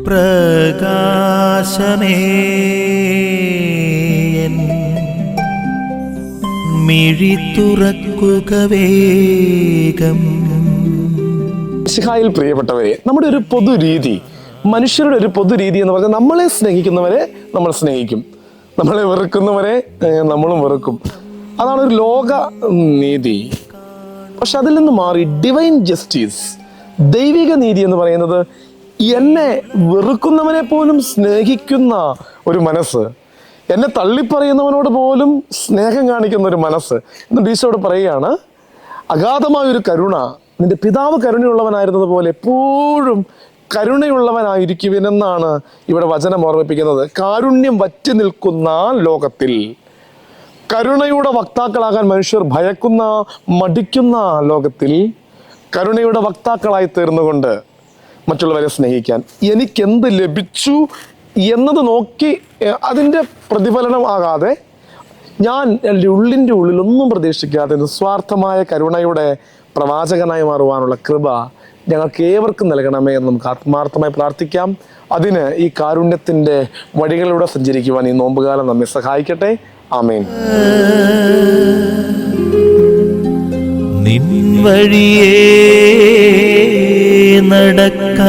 പ്രകാശമേ മിഴി തുറക്കുക വേഗം. മിശിഹായിൽ പ്രിയപ്പെട്ടവരെ, നമ്മുടെ ഒരു പൊതുരീതി, മനുഷ്യരുടെ ഒരു പൊതുരീതി എന്ന് പറഞ്ഞാൽ നമ്മളെ സ്നേഹിക്കുന്നവരെ നമ്മൾ സ്നേഹിക്കും, നമ്മളെ വെറുക്കുന്നവരെ നമ്മളും വെറുക്കും. അതാണ് ഒരു ലോക നീതി. പക്ഷെ അതിൽ നിന്ന് മാറി ഡിവൈൻ ജസ്റ്റിസ്, ദൈവിക നീതി എന്ന് പറയുന്നത് എന്നെ വെറുക്കുന്നവനെ പോലും സ്നേഹിക്കുന്ന ഒരു മനസ്സ്, എന്നെ തള്ളിപ്പറയുന്നവനോട് പോലും സ്നേഹം കാണിക്കുന്ന ഒരു മനസ്സ്. എന്നിട്ട് ഈശോയോട് പറയുകയാണ്, അഗാധമായൊരു കരുണ, നിന്റെ പിതാവ് കരുണയുള്ളവനായിരുന്നത് പോലെ എപ്പോഴും കരുണയുള്ളവനായിരിക്കുവിനെന്നാണ് ഇവിടെ വചനം ഓർമ്മിപ്പിക്കുന്നത്. കാരുണ്യം വറ്റി നിൽക്കുന്ന ലോകത്തിൽ, കരുണയുടെ വക്താക്കളാകാൻ മനുഷ്യർ ഭയക്കുന്ന മടിക്കുന്ന ലോകത്തിൽ, കരുണയുടെ വക്താക്കളായി തീർന്നുകൊണ്ട് മറ്റുള്ളവരെ സ്നേഹിക്കാൻ എനിക്കെന്ത് ലഭിച്ചു എന്നത് നോക്കി അതിൻ്റെ പ്രതിഫലനമാകാതെ ഞാൻ എൻ്റെ ഉള്ളിൻ്റെ ഉള്ളിലൊന്നും പ്രതീക്ഷിക്കാതെ നിസ്വാർത്ഥമായ കരുണയുടെ പ്രവാചകനായി മാറുവാനുള്ള കൃപ ഞങ്ങൾക്ക് ഏവർക്കും നൽകണമേ എന്ന് നമുക്ക് ആത്മാർത്ഥമായി പ്രാർത്ഥിക്കാം. അതിന് ഈ കാരുണ്യത്തിൻ്റെ വഴികളിലൂടെ സഞ്ചരിക്കുവാൻ ഈ നോമ്പുകാലം നമ്മെ സഹായിക്കട്ടെ. ആമേൻ. നിൻ വഴിയേ നടക്ക